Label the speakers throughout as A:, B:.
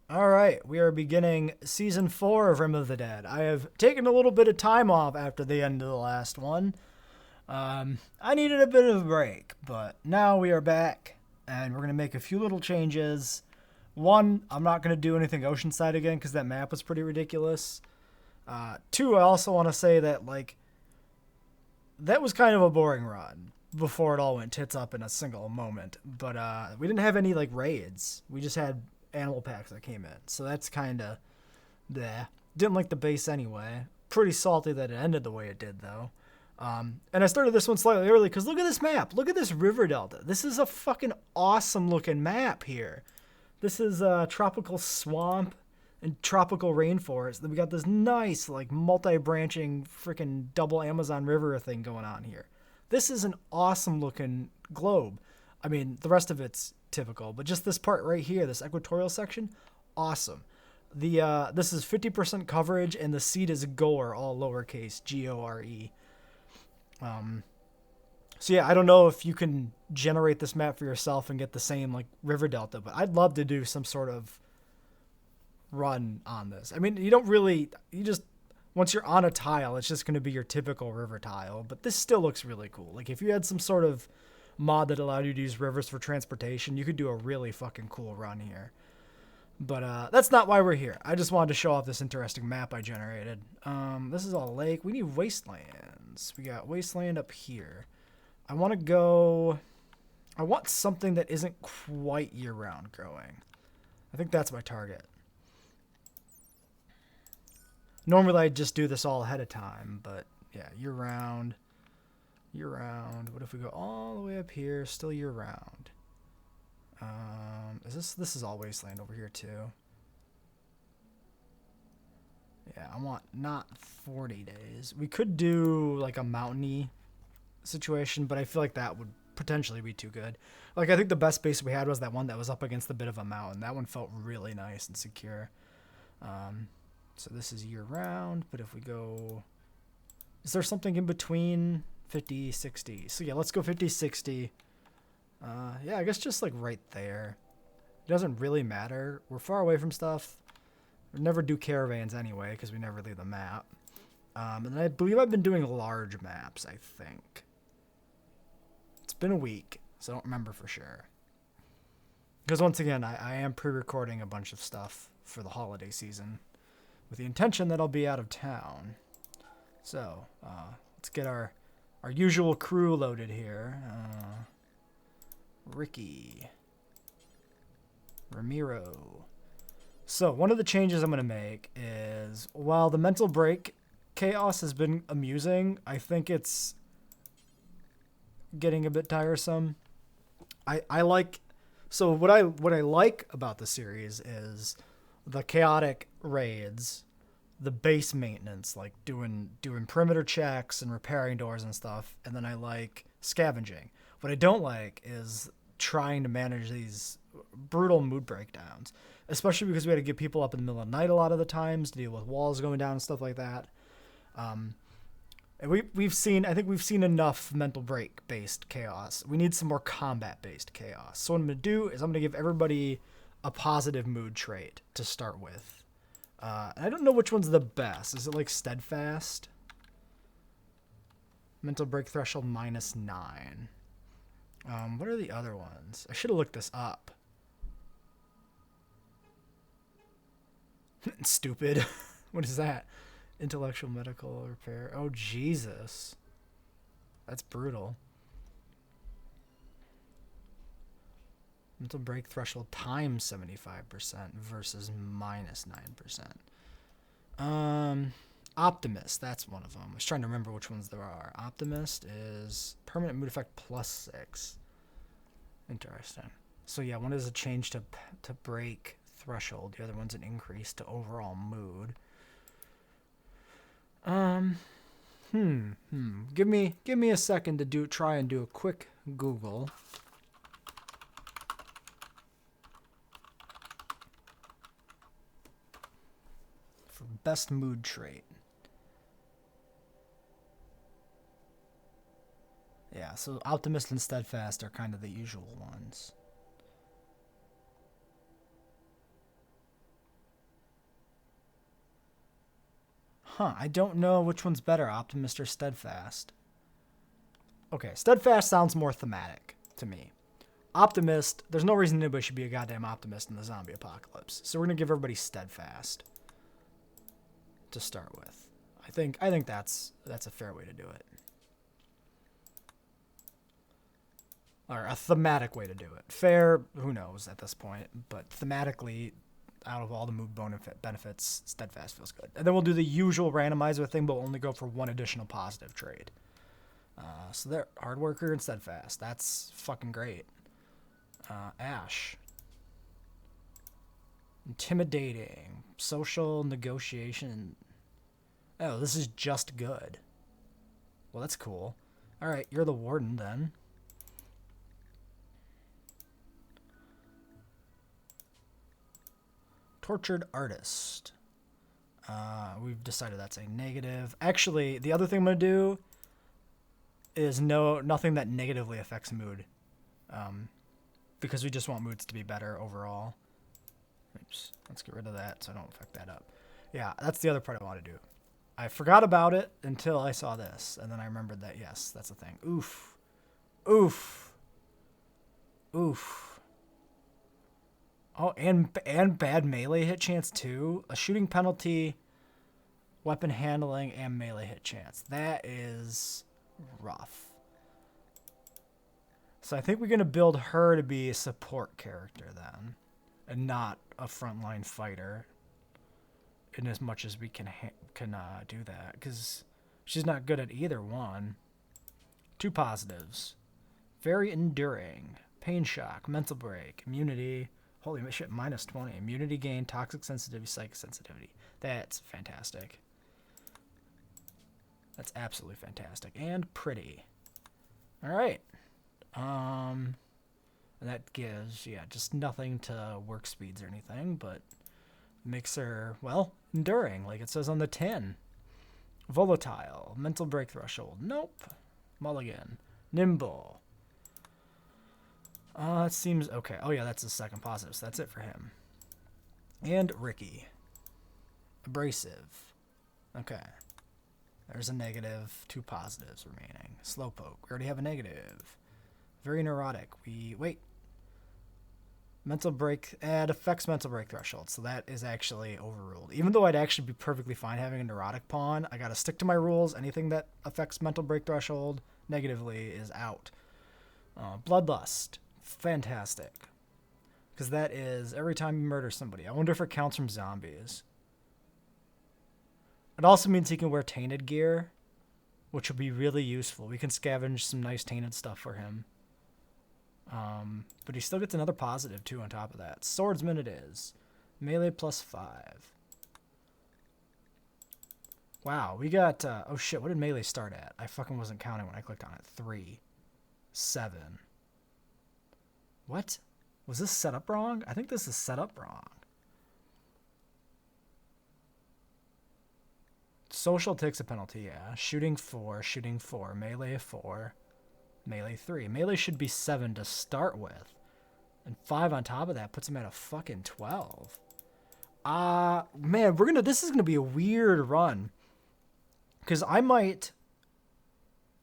A: Alright, we are beginning Season 4 of Rim of the Dead. I have taken a little bit of time off after the end of the last one. I needed a bit of a break, but now we are back, and we're going to make a few little changes. One, I'm not going to do anything Oceanside again, because that map was pretty ridiculous. Two, I also want to say that, that was kind of a boring run before it all went tits up in a single moment. But we didn't have any, raids. We just had animal packs that came in. So that's kind of bleh. Didn't like the base anyway. Pretty salty that it ended the way it did, though. And I started this one slightly early because look at this map. Look at this river delta. This is a fucking awesome looking map here. This is a tropical swamp and tropical rainforest. Then we got this nice, multi-branching freaking double Amazon River thing going on here. This is an awesome looking globe. I mean, the rest of it's typical, but just this part right here, this equatorial section, awesome. This is 50% coverage, and the seed is Gore, all lowercase, Gore. So yeah, I don't know if you can generate this map for yourself and get the same river delta, but I'd love to do some sort of run on this. I mean, once you're on a tile, it's just going to be your typical river tile, but this still looks really cool. If you had some sort of mod that allowed you to use rivers for transportation, you could do a really fucking cool run here. But that's not why we're here. I just wanted to show off this interesting map I generated. This is a lake. We need wastelands. We got wasteland up here. I want something that isn't quite year-round growing. I think that's my target. Normally I'd just do this all ahead of time, but yeah, year-round. Year-round. What if we go all the way up here, still year-round? This is all wasteland over here too. Yeah, I want not 40 days. We could do a mountainy situation, but I feel like that would potentially be too good. I think the best base we had was that one that was up against a bit of a mountain. That one felt really nice and secure. So this is year-round, but if we go... Is there something in between 50, 60? So yeah, let's go 50, 60. Yeah, I guess just right there. It doesn't really matter. We're far away from stuff. We never do caravans anyway, because we never leave the map. And I believe I've been doing large maps, I think. It's been a week, so I don't remember for sure. Because once again, I am pre-recording a bunch of stuff for the holiday season with the intention that I'll be out of town. So, let's get our usual crew loaded here. Ricky. Ramiro. So, one of the changes I'm going to make is, while the mental break chaos has been amusing, I think it's getting a bit tiresome. So what I like about the series is the chaotic raids, the base maintenance, doing perimeter checks and repairing doors and stuff, and then I like scavenging. What I don't like is trying to manage these brutal mood breakdowns, especially because we had to get people up in the middle of the night a lot of the times to deal with walls going down and stuff like that. And I think we've seen enough mental break based chaos. We need some more combat based chaos. So what I'm going to do is I'm going to give everybody a positive mood trait to start with. I don't know which one's the best. Is it steadfast? Mental break threshold -9. What are the other ones? I should have looked this up. Stupid. What is that? Intellectual medical repair. Oh, Jesus. That's brutal. Mental break threshold times 75% versus -9%. Optimist. That's one of them. I was trying to remember which ones there are. Optimist is permanent mood effect +6. Interesting. So yeah, one is a change to break threshold. The other one's an increase to overall mood. Give me a second to try and do a quick Google. For best mood trait. Yeah, so optimist and steadfast are kind of the usual ones. I don't know which one's better, Optimist or Steadfast. Okay, Steadfast sounds more thematic to me. Optimist, there's no reason anybody should be a goddamn optimist in the zombie apocalypse. So we're going to give everybody Steadfast to start with. I think that's a fair way to do it. Or a thematic way to do it. Fair, who knows at this point, but thematically, out of all the mood benefits, Steadfast feels good. And then we'll do the usual randomizer thing, but we'll only go for one additional positive trade. So there, Hard Worker and Steadfast. That's fucking great. Ash. Intimidating. Social negotiation. Oh, this is just good. Well, that's cool. Alright, you're the Warden then. Tortured Artist. We've decided that's a negative. Actually, the other thing I'm going to do is nothing that negatively affects mood. Because we just want moods to be better overall. Oops. Let's get rid of that so I don't fuck that up. Yeah, that's the other part I want to do. I forgot about it until I saw this, and then I remembered that, yes, that's a thing. Oof. Oof. Oof. Oh, and bad melee hit chance too. A shooting penalty, weapon handling, and melee hit chance. That is rough. So I think we're going to build her to be a support character then, and not a frontline fighter. In as much as we can do that, because she's not good at either one. 2 positives. Very enduring. Pain shock, mental break, immunity. Holy shit, minus 20. Immunity gain, toxic sensitivity, psychic sensitivity. That's fantastic. That's absolutely fantastic. And pretty. Alright. And that gives, yeah, just nothing to work speeds or anything, but makes her, well, enduring, like it says on the tin. Volatile. Mental break threshold. Nope. Mulligan. Nimble. It seems okay. Oh, yeah, that's the second positive, so that's it for him. And Ricky. Abrasive. Okay. There's a negative. 2 positives remaining. Slowpoke. We already have a negative. Very neurotic. Wait. Mental break, it affects mental break threshold, so that is actually overruled. Even though I'd actually be perfectly fine having a neurotic pawn, I gotta stick to my rules. Anything that affects mental break threshold negatively is out. Bloodlust, fantastic. Because that is every time you murder somebody. I wonder if it counts from zombies. It also means he can wear tainted gear, which would be really useful. We can scavenge some nice tainted stuff for him. But he still gets another positive, too, on top of that. Swordsman it is. Melee plus 5. Wow, we got... oh, shit, what did melee start at? I fucking wasn't counting when I clicked on it. 3. 7. What? Was this set up wrong? I think this is set up wrong. Social takes a penalty, yeah. Shooting 4, shooting 4. Melee 4. Melee 3. Melee should be 7 to start with. And 5 on top of that puts him at a fucking 12. Man, this is gonna be a weird run. Because I might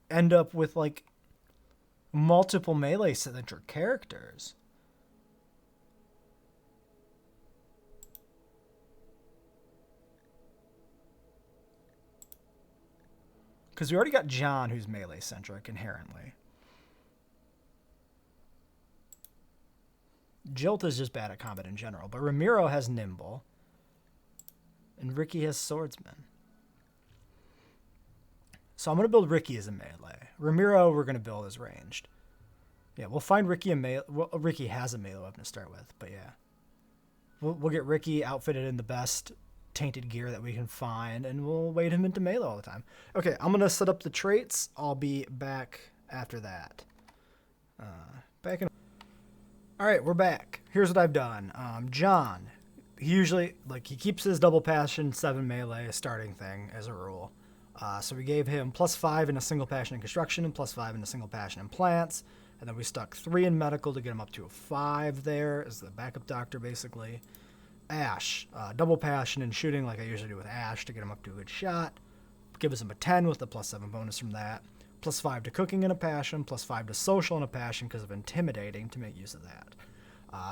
A: end up with, like, multiple melee-centric characters. Because we already got John, who's melee-centric, inherently. Jilt is just bad at combat in general, but Ramiro has Nimble, and Ricky has Swordsman. So I'm going to build Ricky as a melee. Ramiro we're going to build as ranged. Yeah, we'll find Ricky a melee. Well, Ricky has a melee weapon to start with, but yeah. We'll get Ricky outfitted in the best tainted gear that we can find, and we'll wait him into melee all the time. Okay, I'm going to set up the traits. I'll be back after that. Back in... Alright, we're back. Here's what I've done. John, he usually, he keeps his double passion 7 melee starting thing as a rule. So we gave him plus 5 in a single passion in construction and plus 5 in a single passion in plants. And then we stuck 3 in medical to get him up to a 5 there as the backup doctor, basically. Ash, double passion and shooting like I usually do with Ash to get him up to a good shot. Gives him a 10 with the +7 bonus from that. +5 to cooking and a passion, +5 to social and a passion because of intimidating to make use of that.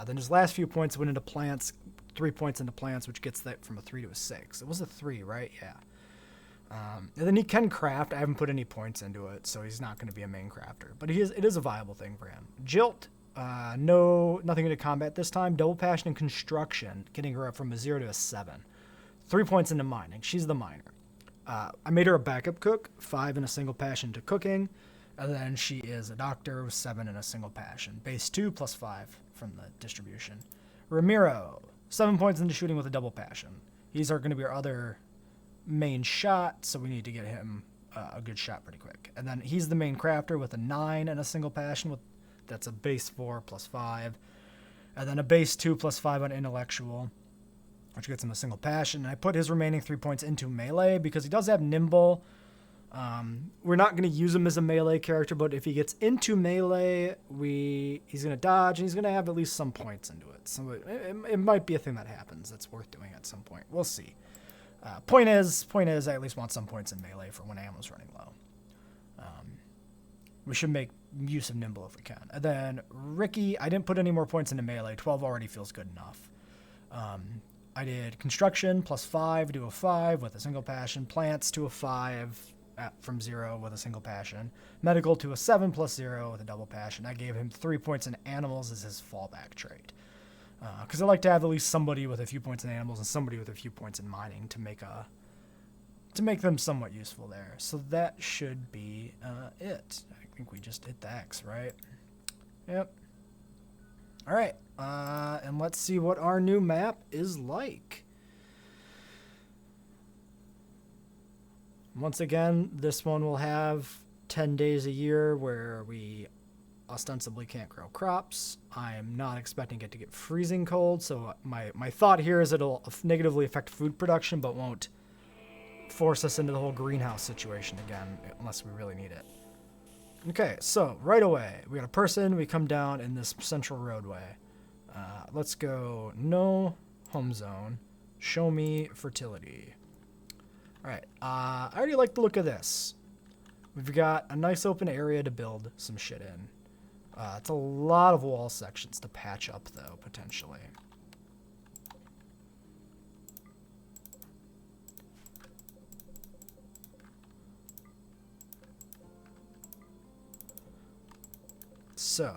A: Then his last few points went into plants, 3 points into plants, which gets that from a 3 to a 6. It was a 3, right? Yeah. And then he can craft. I haven't put any points into it, so he's not going to be a main crafter. But it is a viable thing for him. Jilt, nothing into combat this time. Double passion and construction, getting her up from a 0 to a 7. 3 points into mining. She's the miner. I made her a backup cook, 5 and a single passion to cooking, and then she is a doctor with 7 and a single passion. Base 2 +5 from the distribution. Ramiro, 7 points into shooting with a double passion. He's going to be our other main shot, so we need to get him a good shot pretty quick. And then he's the main crafter with a 9 and a single passion. That's a base 4 +5. And then a base 2 +5 on intellectual, which gets him a single passion. And I put his remaining 3 points into melee because he does have nimble. We're not going to use him as a melee character, but if he gets into melee, he's going to dodge, and he's going to have at least some points into it. So it might be a thing that happens that's worth doing at some point. We'll see. Point is, I at least want some points in melee for when ammo's running low. We should make use of nimble if we can. And then Ricky, I didn't put any more points into melee. 12 already feels good enough. I did construction +5 to a 5 with a single passion. Plants to a 5 from 0 with a single passion. Medical to a 7 +0 with a double passion. I gave him 3 points in animals as his fallback trait. Because I like to have at least somebody with a few points in animals and somebody with a few points in mining to make them somewhat useful there. So that should be it. I think we just hit the X, right? Yep. All right, and let's see what our new map is like. Once again, this one will have 10 days a year where we ostensibly can't grow crops. I'm not expecting it to get freezing cold, so my thought here is it'll negatively affect food production, but won't force us into the whole greenhouse situation again, unless we really need it. Okay, so right away, we got a person, we come down in this central roadway. Let's go no home zone, show me fertility. All right, I already like the look of this. We've got a nice open area to build some shit in. It's a lot of wall sections to patch up, though, potentially. So,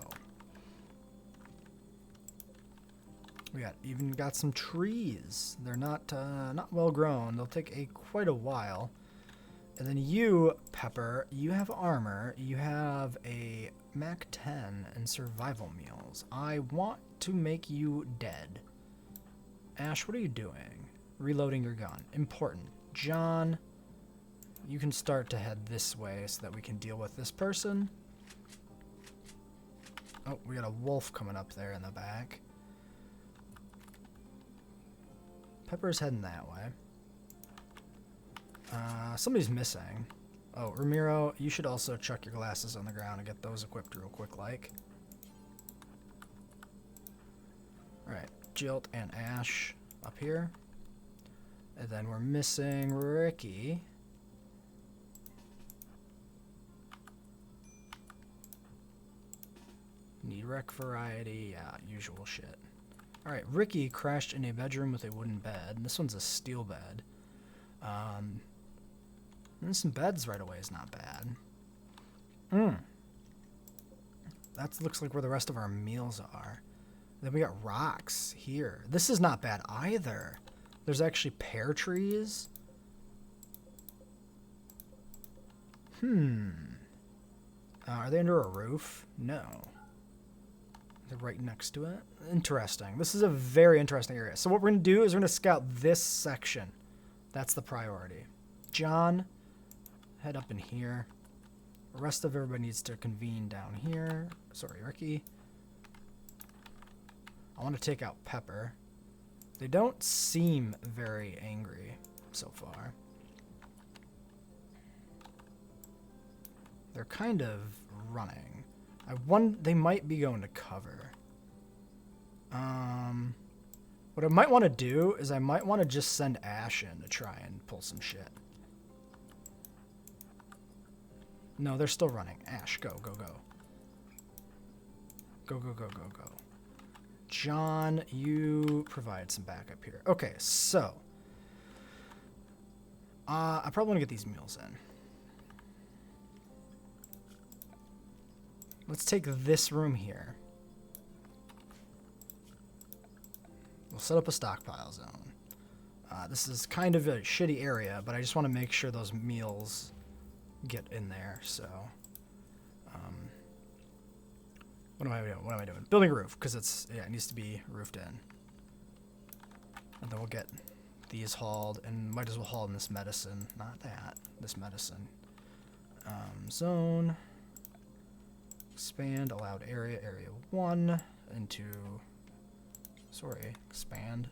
A: we even got some trees. They're not well grown. They'll take quite a while. And then you, Pepper, you have armor. You have a Mac 10 and survival meals. I want to make you dead. Ash, what are you doing? Reloading your gun. Important. John, you can start to head this way so that we can deal with this person. Oh, we got a wolf coming up there in the back. Pepper's heading that way. Somebody's missing. Oh, Ramiro, you should also chuck your glasses on the ground and get those equipped real quick, like. Alright, Jilt and Ash up here. And then we're missing Ricky. Need rec variety, yeah, usual shit. Alright, Ricky crashed in a bedroom with a wooden bed. This one's a steel bed. And some beds right away is not bad. That looks like where the rest of our meals are. Then we got rocks here. This is not bad either. There's actually pear trees. Are they under a roof? No. They're right next to it. Interesting. This is a very interesting area. So what we're going to do is we're going to scout this section. That's the priority. John, head up in here. The rest of everybody needs to convene down here. Sorry, Ricky. I want to take out Pepper. They don't seem very angry so far. They're kind of running. They might be going to cover. What I might want to do is I might want to just send Ash in to try and pull some shit. No, they're still running. Ash, go, go, go. Go, go, go, go, go. John, you provide some backup here. Okay, so. I probably want to get these meals in. Let's take this room here. We'll set up a stockpile zone. This is kind of a shitty area, but I just want to make sure those meals get in there, so. What am I doing? What am I doing? Building a roof, because it needs to be roofed in. And then we'll get these hauled, and might as well haul in this medicine. Not that. This medicine. Zone. Expand allowed area, area 1, into, expand.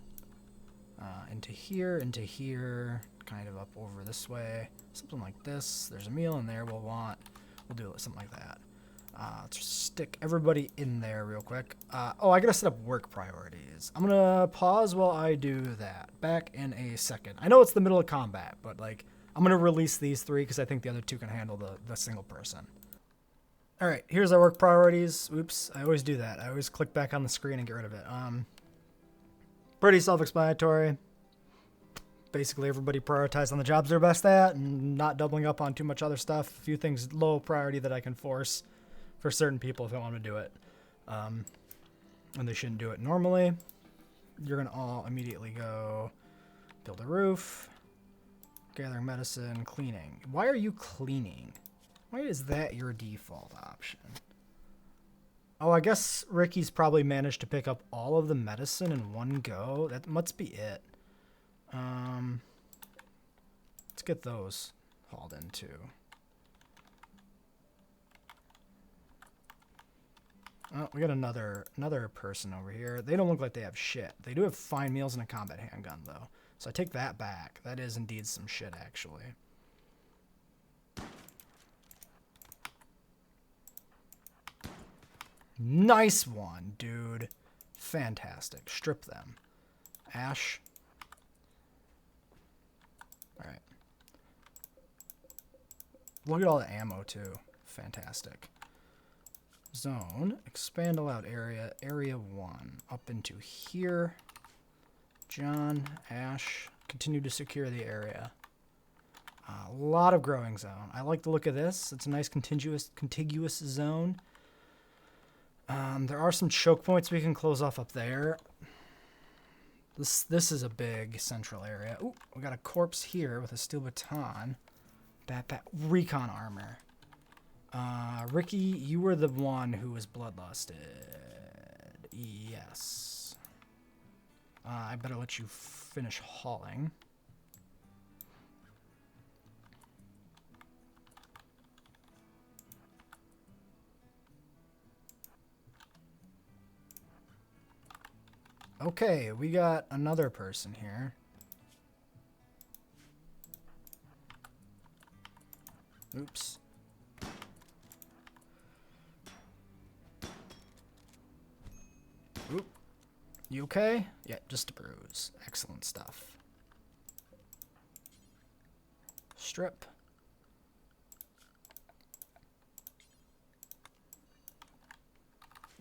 A: Into here, kind of up over this way. Something like this. There's a meal in there we'll do something like that. Let's stick everybody in there real quick. Oh, I gotta set up work priorities. I'm gonna pause while I do that. Back in a second. I know it's the middle of combat, but like, I'm gonna release these 3 because I think the other 2 can handle the single person. All right, here's our work priorities. Oops, I always do that. I always click back on the screen and get rid of it. Pretty self-explanatory. Basically, everybody prioritize on the jobs they're best at and not doubling up on too much other stuff. A few things low priority that I can force for certain people if I want to do it. And they shouldn't do it normally. You're going to all immediately go build a roof, gathering medicine, cleaning. Why are you cleaning? Why is that your default option? Oh, I guess Ricky's probably managed to pick up all of the medicine in one go. That must be it. Let's get those hauled in too. Oh, we got another person over here. They don't look like they have shit. They do have fine meals and a combat handgun though. So I take that back. That is indeed some shit actually. Nice one, dude. Fantastic. Strip them. Ash. Alright. Look at all the ammo, too. Fantastic. Zone. Expand allowed area. Area 1. Up into here. John. Ash. Continue to secure the area. A lot of growing zone. I like the look of this. It's a nice contiguous zone. There are some choke points we can close off up there. This is a big central area. Ooh, we got a corpse here with a steel baton. That recon armor. Ricky, you were the one who was bloodlusted. Yes. I better let you finish hauling. Okay, we got another person here. Oops. Oop. You okay? Yeah, just a bruise. Excellent stuff. Strip.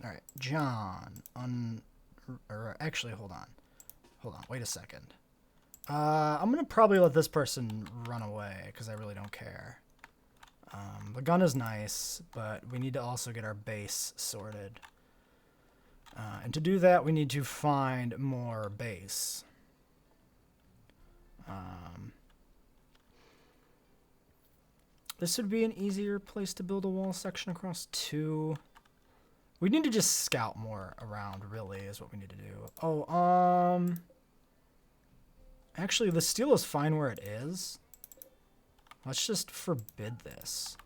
A: Alright, John. Or actually, hold on. Wait a second. I'm gonna probably let this person run away because I really don't care. The gun is nice, but we need to also get our base sorted. And to do that, we need to find more base. This would be an easier place to build a wall section across 2. We need to just scout more around, really, is what we need to do. Oh, actually, the steel is fine where it is. Let's just forbid this.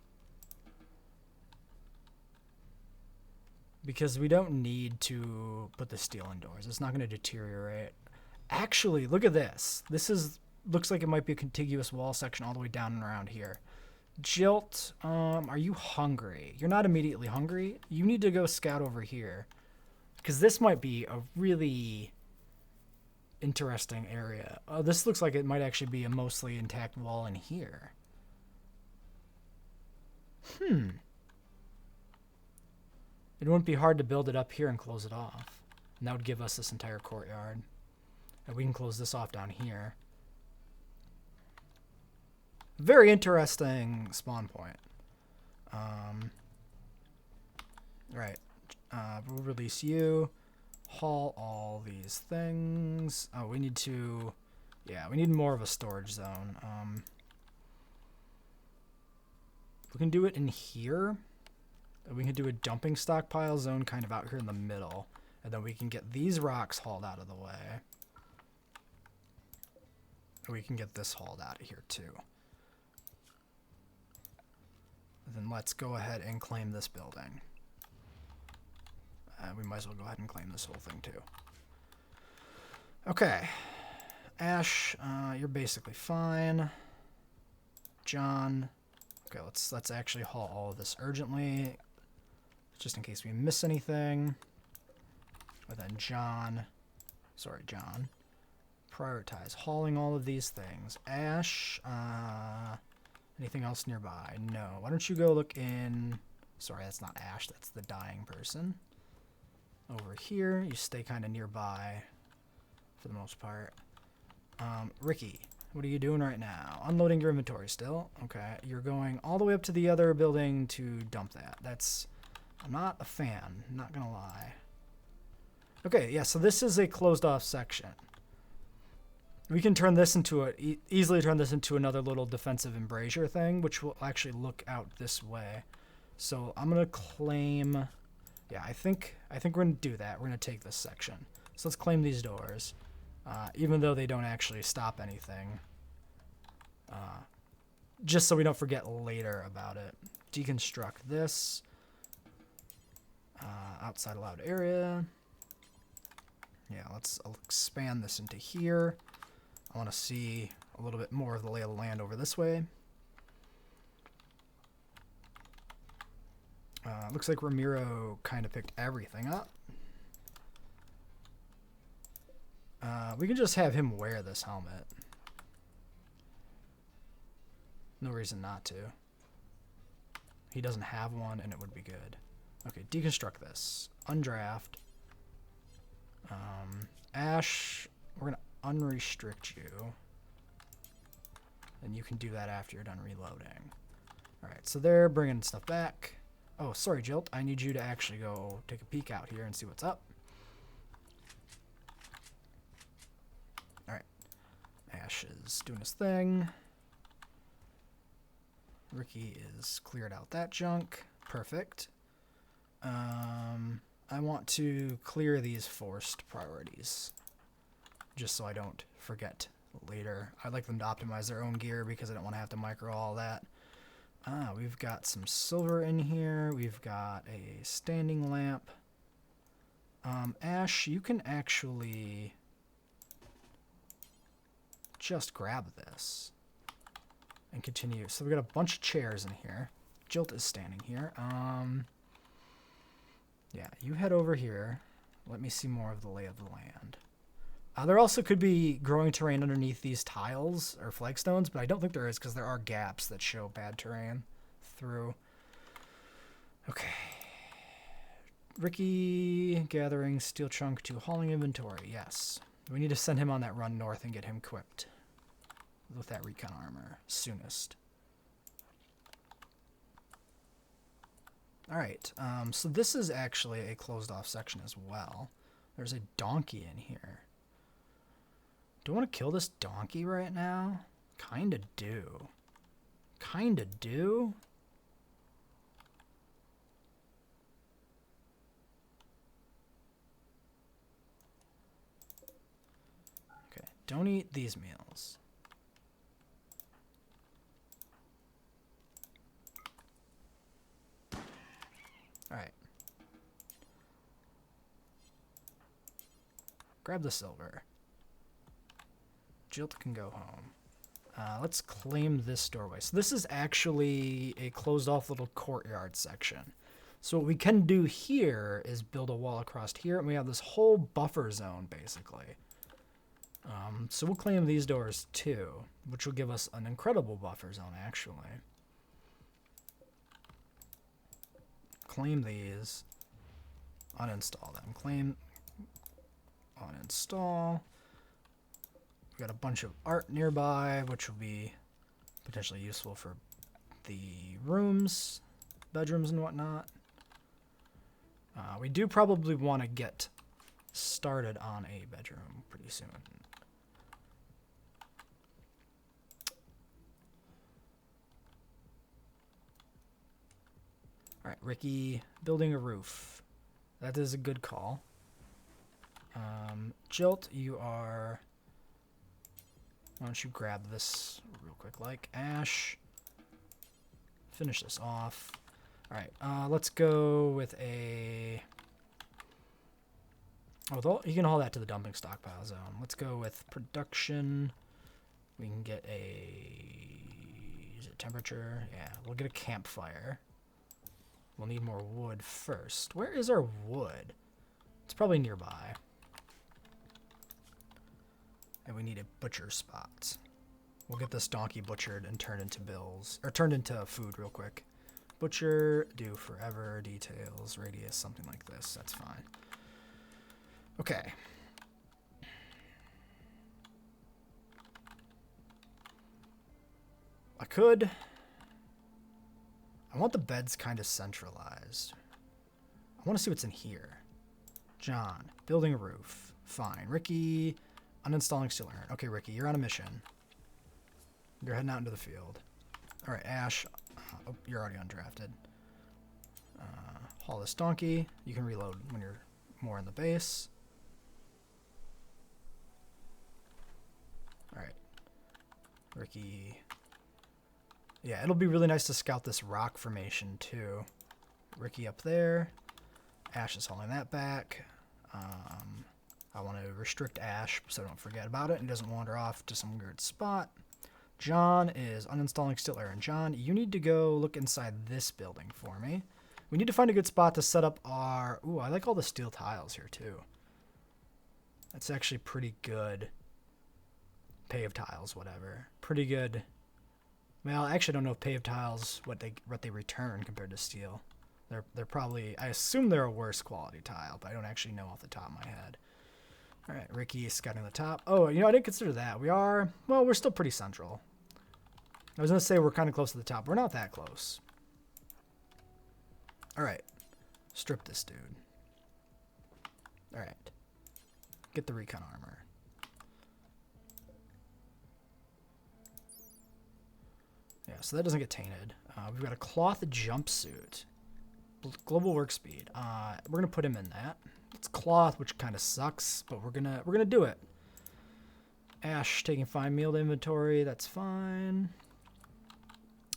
A: Because we don't need to put the steel indoors. It's not going to deteriorate. Actually, look at this. Looks like it might be a contiguous wall section all the way down and around here. Jilt, are you hungry? You're not immediately hungry. You need to go scout over here. Because this might be a really interesting area. Oh, this looks like it might actually be a mostly intact wall in here. It wouldn't be hard to build it up here and close it off. And that would give us this entire courtyard. And we can close this off down here. Very interesting spawn point. Right. We'll release you. Haul all these things. Oh, we need to... Yeah, we need more of a storage zone. We can do it in here. We can do a dumping stockpile zone kind of out here in the middle. And then we can get these rocks hauled out of the way. We can get this hauled out of here too. And then let's go ahead and claim this building. We might as well go ahead and claim this whole thing too. Okay. Ash, you're basically fine. John. Okay, let's actually haul all of this urgently. Just in case we miss anything. And then John. Prioritize hauling all of these things. Ash, anything else nearby? No. Why don't you go look in... Sorry, that's not Ash. That's the dying person. Over here. You stay kind of nearby for the most part. Ricky, what are you doing right now? Unloading your inventory still. Okay. You're going all the way up to the other building to dump that. That's... I'm not a fan. Not gonna lie. Okay, yeah, so this is a closed-off section. We can turn this into easily turn this into another little defensive embrasure thing, which will actually look out this way. So I'm gonna claim... Yeah, I think we're gonna do that. We're gonna take this section. So let's claim these doors, even though they don't actually stop anything. Just so we don't forget later about it. Deconstruct this. Outside allowed area. Yeah, let's expand this into here. I want to see a little bit more of the lay of the land over this way. Looks like Ramiro kind of picked everything up. We can just have him wear this helmet. No reason not to. He doesn't have one, and it would be good. Okay, deconstruct this. Undraft. Ash, we're going to unrestrict you. And you can do that after you're done reloading. Alright, so they're bringing stuff back. Oh, sorry, Jilt. I need you to actually go take a peek out here and see what's up. Alright. Ash is doing his thing. Ricky is cleared out that junk. Perfect. I want to clear these forced priorities. Just so I don't forget later. I'd like them to optimize their own gear because I don't want to have to micro all that. We've got some silver in here. We've got a standing lamp. Ash, you can actually just grab this and continue. So we've got a bunch of chairs in here. Jilt is standing here. Yeah, you head over here. Let me see more of the lay of the land. There also could be growing terrain underneath these tiles or flagstones, but I don't think there is because there are gaps that show bad terrain through. Okay. Ricky, gathering steel chunk to hauling inventory. Yes. We need to send him on that run north and get him equipped with that recon armor soonest. Alright, so this is actually a closed-off section as well. There's a donkey in here. Do I want to kill this donkey right now? Kinda do. Kinda do? Okay, don't eat these meals. Alright. Grab the silver. Jilt can go home. Let's claim this doorway. So this is actually a closed off little courtyard section. So what we can do here is build a wall across here, and we have this whole buffer zone basically. So we'll claim these doors too, which will give us an incredible buffer zone, actually. Claim these. Uninstall them. Claim. Uninstall. We got a bunch of art nearby, which will be potentially useful for the rooms, bedrooms, and whatnot. We do probably want to get started on a bedroom pretty soon. All right, Ricky, building a roof. That is a good call. Jilt, you are... Why don't you grab this real quick, like Ash. Finish this off. All right, let's go with a... Oh, you can haul that to the dumping stockpile zone. Let's go with production. We can get a... Is it temperature? Yeah, we'll get a campfire. We'll need more wood first. Where is our wood? It's probably nearby. And we need a butcher spot. We'll get this donkey butchered and turned into bills. Or turned into food real quick. Butcher, do forever, details, radius, something like this. That's fine. Okay. I want the beds kind of centralized. I want to see what's in here. John, building a roof. Fine. Ricky, uninstalling steel iron. Okay, Ricky, you're on a mission. You're heading out into the field. All right, Ash. Oh, you're already undrafted. Haul this donkey. You can reload when you're more in the base. All right. Ricky... Yeah, it'll be really nice to scout this rock formation, too. Ricky up there. Ash is hauling that back. I want to restrict Ash so I don't forget about it and doesn't wander off to some weird spot. John is uninstalling steel iron. John, you need to go look inside this building for me. We need to find a good spot to set up our... Ooh, I like all the steel tiles here, too. That's actually pretty good. Paved tiles, whatever. Pretty good... Well, I actually don't know if paved tiles what they return compared to steel. They're probably, I assume they're a worse quality tile, but I don't actually know off the top of my head. All right, Ricky is scouting the top. Oh, you know, I didn't consider that. We're still pretty central. I was gonna say we're kind of close to the top. We're not that close. All right, strip this dude. All right, get the recon armor. Yeah, so that doesn't get tainted. We've got a cloth jumpsuit. Global work speed. We're gonna put him in that. It's cloth, which kind of sucks, but we're gonna do it. Ash taking fine meal to inventory. That's fine.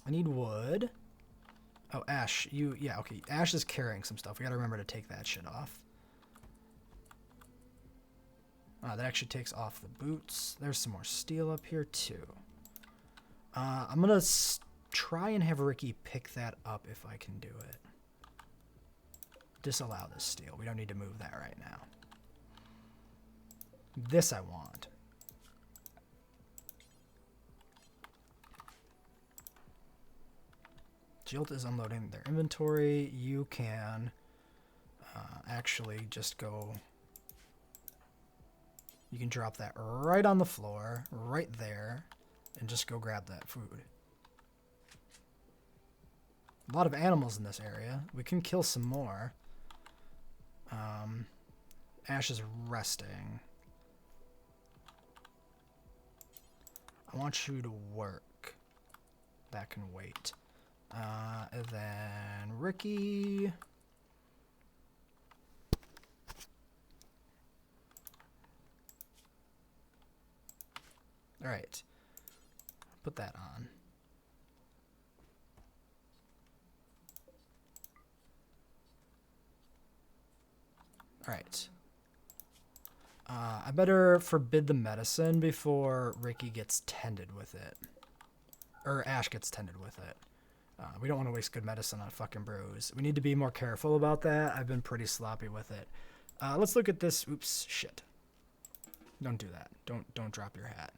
A: I need wood. Oh, Ash, yeah, okay. Ash is carrying some stuff. We gotta remember to take that shit off. That actually takes off the boots. There's some more steel up here too. I'm going to try and have Ricky pick that up if I can do it. Disallow this steel. We don't need to move that right now. This I want. Jilt is unloading their inventory. You can actually just go... You can drop that right on the floor, right there. And just go grab that food. A lot of animals in this area. We can kill some more. Ash is resting. I want you to work. That can wait. And then Ricky... All right. Put that on. All right. I better forbid the medicine before Ricky gets tended with it. Or Ash gets tended with it. We don't want to waste good medicine on fucking bruise. We need to be more careful about that. I've been pretty sloppy with it. Let's look at this. Oops, shit. Don't do that. Don't drop your hat.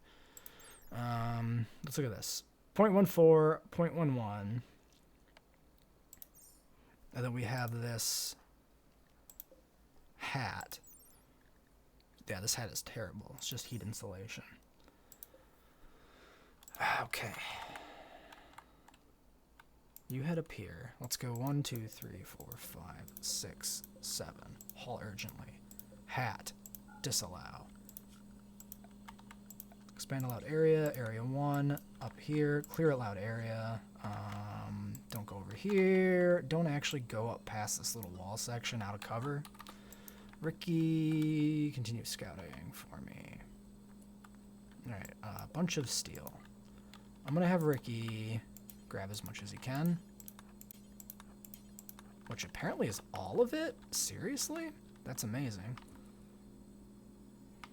A: Let's look at this. 0.14, 0.11. And then we have this hat. Yeah, this hat is terrible. It's just heat insulation. Okay. You head up here. Let's go 1, 2, 3, 4, 5, 6, 7. Haul urgently. Hat. Disallow. Expand allowed area. Area 1. Up here. Clear allowed area. Don't go over here. Don't actually go up past this little wall section out of cover. Ricky, continue scouting for me. Alright, a bunch of steel. I'm going to have Ricky grab as much as he can. Which apparently is all of it? Seriously? That's amazing.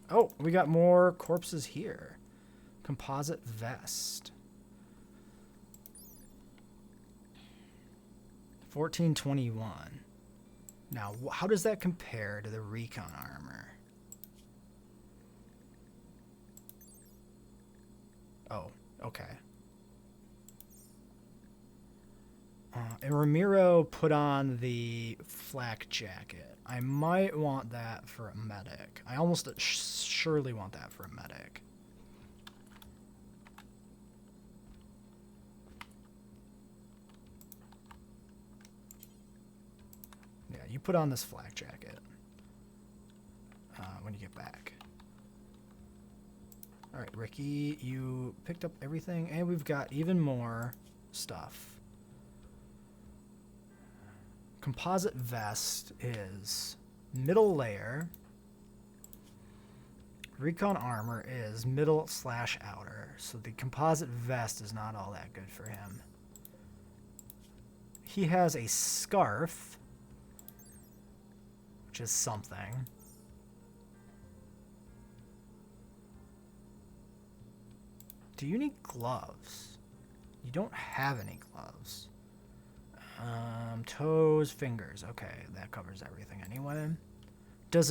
A: Oh, we got more corpses here. Composite vest. 1421. Now, how does that compare to the recon armor? Oh, okay. And Ramiro put on the flak jacket. I might want that for a medic. I almost surely want that for a medic. Yeah, you put on this flak jacket when you get back. All right, Ricky, you picked up everything, and we've got even more stuff. Composite vest is middle layer. Recon armor is middle/outer. So the composite vest is not all that good for him. He has a scarf, which is something. Do you need gloves? You don't have any gloves. Toes, fingers. Okay, that covers everything anyway. Does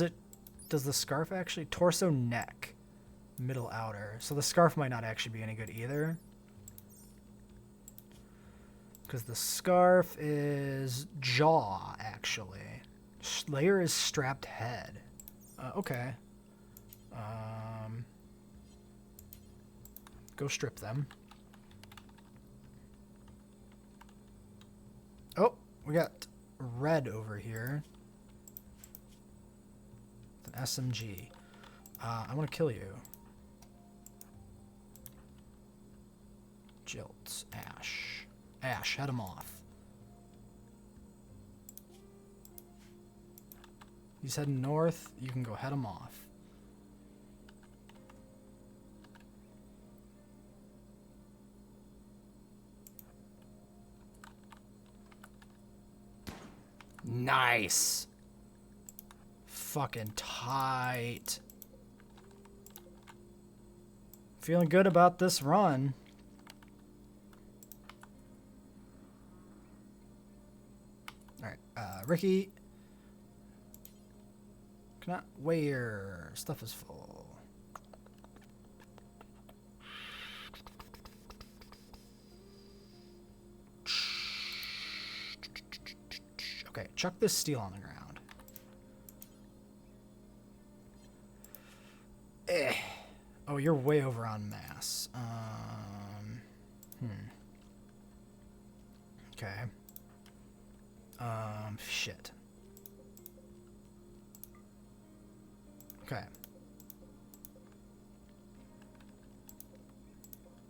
A: the scarf actually? Torso, neck, middle, outer. So the scarf might not actually be any good either. Because the scarf is jaw, actually. Layer is strapped head. Okay. Go strip them. Oh, we got red over here. It's an SMG. I want to kill you. Jilt, Ash. Ash, head him off. He's heading north. You can go head him off. Nice. Fucking tight. Feeling good about this run. Alright, Ricky. Cannot wear. Stuff is full. Okay, chuck this steel on the ground. Oh, you're way over on mass. Okay. Shit. Okay.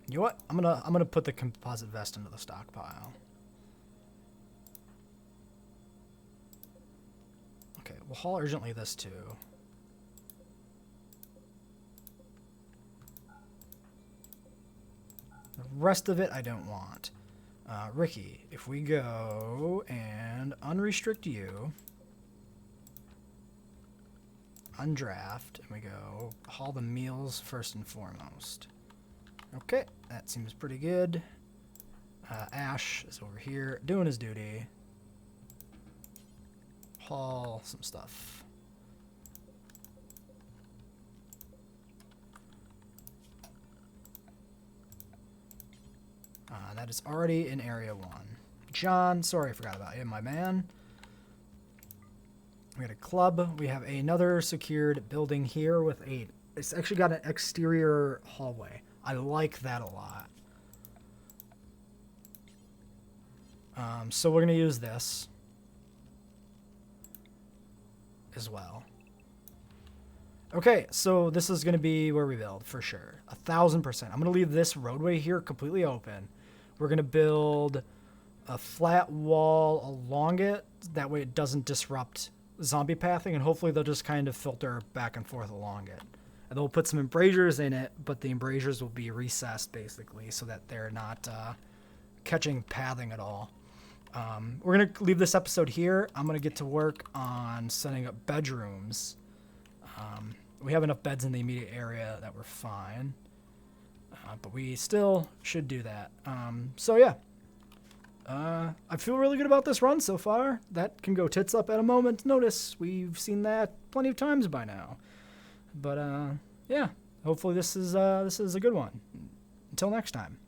A: You know what? I'm gonna put the composite vest into the stockpile. Okay, we'll haul urgently this too. The rest of it I don't want. Ricky, if we go and unrestrict you, undraft, and we go haul the meals first and foremost. Okay, that seems pretty good. Ash is over here doing his duty. Haul some stuff. That is already in Area 1. John, sorry I forgot about you, my man. We got a club. We have another secured building here with it's actually got an exterior hallway. I like that a lot. So we're going to use this as well. Okay, so this is going to be where we build for sure. 1,000%. I'm going to leave this roadway here completely open. We're going to build a flat wall along it. That way it doesn't disrupt zombie pathing, and hopefully they'll just kind of filter back and forth along it. And they'll put some embrasures in it, but the embrasures will be recessed basically so that they're not catching pathing at all. We're going to leave this episode here. I'm going to get to work on setting up bedrooms. We have enough beds in the immediate area that we're fine. But we still should do that. So yeah. I feel really good about this run so far. That can go tits up at a moment's notice. We've seen that plenty of times by now. But yeah, hopefully this is a good one. Until next time.